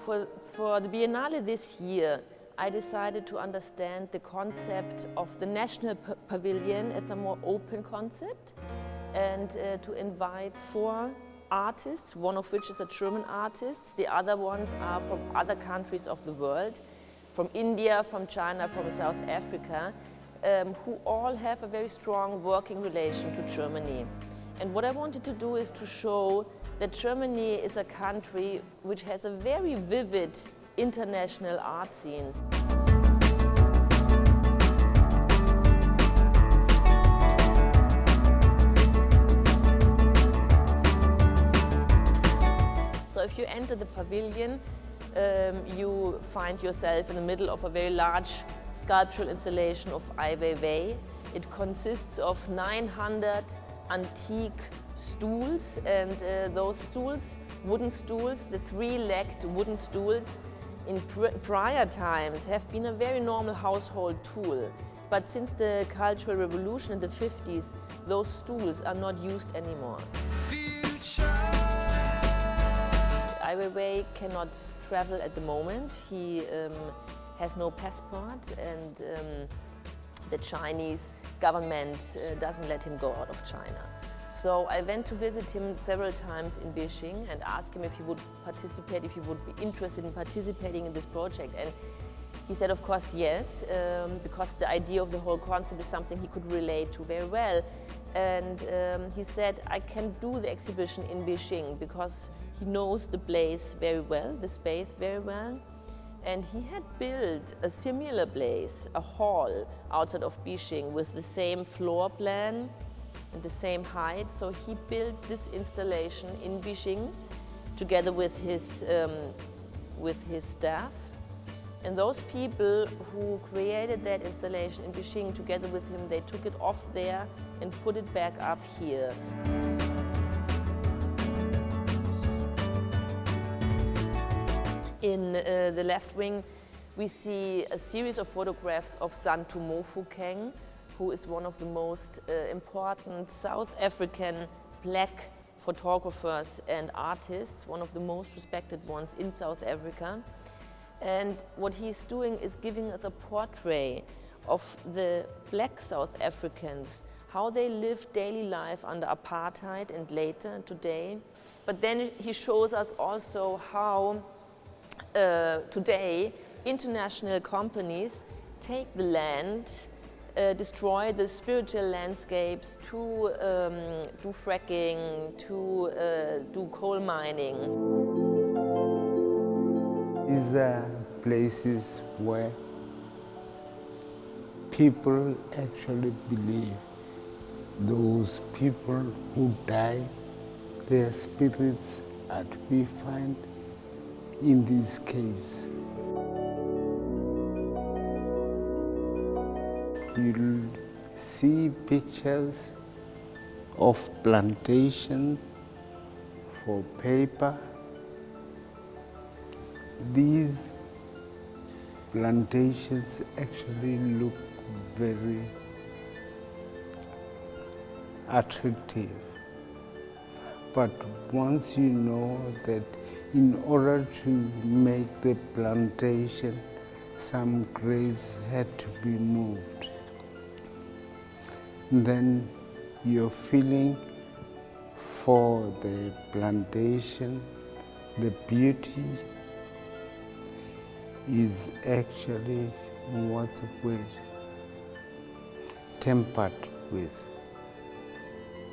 for the Biennale this year, I decided to understand the concept of the national pavilion as a more open concept, and to invite 4 artists, one of which is a German artist. The other ones are from other countries of the world, from India, from China, from South Africa, who all have a very strong working relation to Germany. And what I wanted to do is to show that Germany is a country which has a very vivid international art scenes. So if you enter the pavilion, you find yourself in the middle of a very large sculptural installation of Ai Weiwei. It consists of 900 antique stools, and those stools, wooden stools, the 3-legged wooden stools, in prior times have been a very normal household tool. But since the Cultural Revolution in the 50s, those stools are not used anymore. Ai Weiwei cannot travel at the moment. He has no passport, and the Chinese government doesn't let him go out of China. So I went to visit him several times in Beijing and asked him if he would participate, if he would be interested in participating in this project. And he said, of course, yes, because the idea of the whole concept is something he could relate to very well. And he said, I can do the exhibition in Beijing because he knows the place very well, the space very well. And he had built a similar place, a hall outside of Beijing with the same floor plan and the same height. So he built this installation in Beijing together with his staff. And those people who created that installation in Beijing together with him, they took it off there and put it back up here. In the left wing, we see a series of photographs of Santu Mofokeng, who is one of the most important South African black photographers and artists, one of the most respected ones in South Africa. And what he's doing is giving us a portrait of the black South Africans, how they live daily life under apartheid and later today. But then he shows us also how today international companies take the land, destroy the spiritual landscapes to do fracking, to do coal mining. These are places where people actually believe those people who die, their spirits are to be found in these caves. You'll see pictures of plantations for paper. These plantations actually look very attractive. But once you know that in order to make the plantation, some graves had to be moved, then your feeling for the plantation, the beauty, is actually, what's the word, tempered with.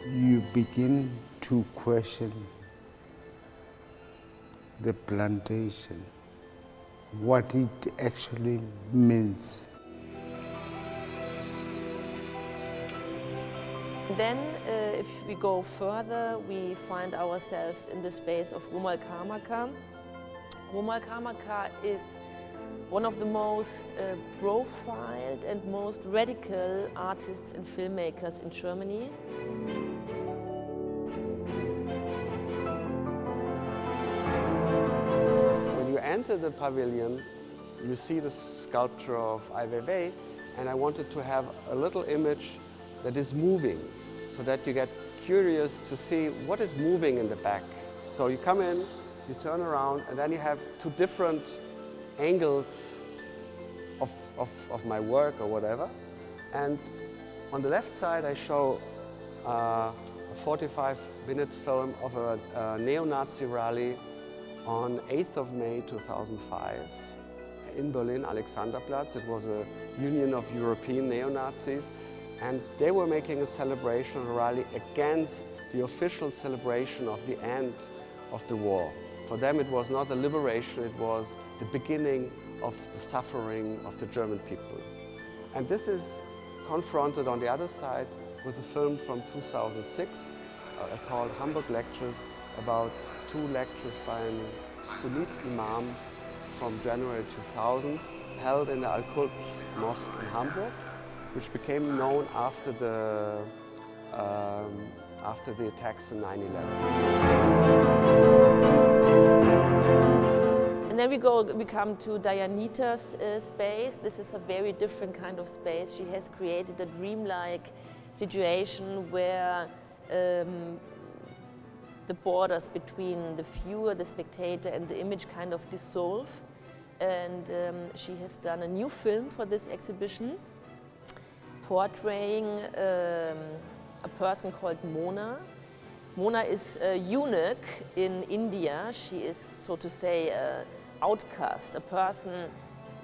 You begin to question the plantation, what it actually means. Then, if we go further, we find ourselves in the space of Romuald Karmakar. Romuald Karmakar is one of the most profiled and most radical artists and filmmakers in Germany. When you enter the pavilion, you see the sculpture of Ai Weiwei, and I wanted to have a little image that is moving, so that you get curious to see what is moving in the back. So you come in, you turn around, and then you have two different angles of my work or whatever. And on the left side, I show a 45-minute film of a neo-Nazi rally on 8th of May 2005 in Berlin, Alexanderplatz. It was a union of European neo-Nazis, and they were making a celebration, a rally against the official celebration of the end of the war. For them it was not a liberation, it was the beginning of the suffering of the German people. And this is confronted on the other side with a film from 2006 called Hamburg Lectures, about two lectures by a Sunnite imam from January 2000, held in the Al-Quds Mosque in Hamburg, which became known after the attacks in 9/11. And then we come to Dianita's space. This is a very different kind of space. She has created a dreamlike situation where the borders between the viewer, the spectator, and the image kind of dissolve. And she has done a new film for this exhibition, portraying a person called Mona. Mona is a eunuch in India. She is, so to say, an outcast, a person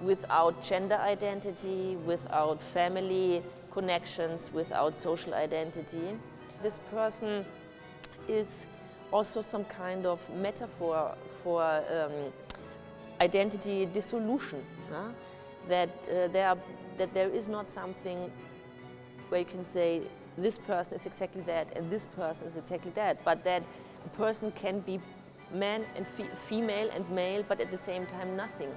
without gender identity, without family connections, without social identity. This person is also some kind of metaphor for identity dissolution. That there is not something where you can say this person is exactly that and this person is exactly that, but that a person can be man and female and male, but at the same time nothing.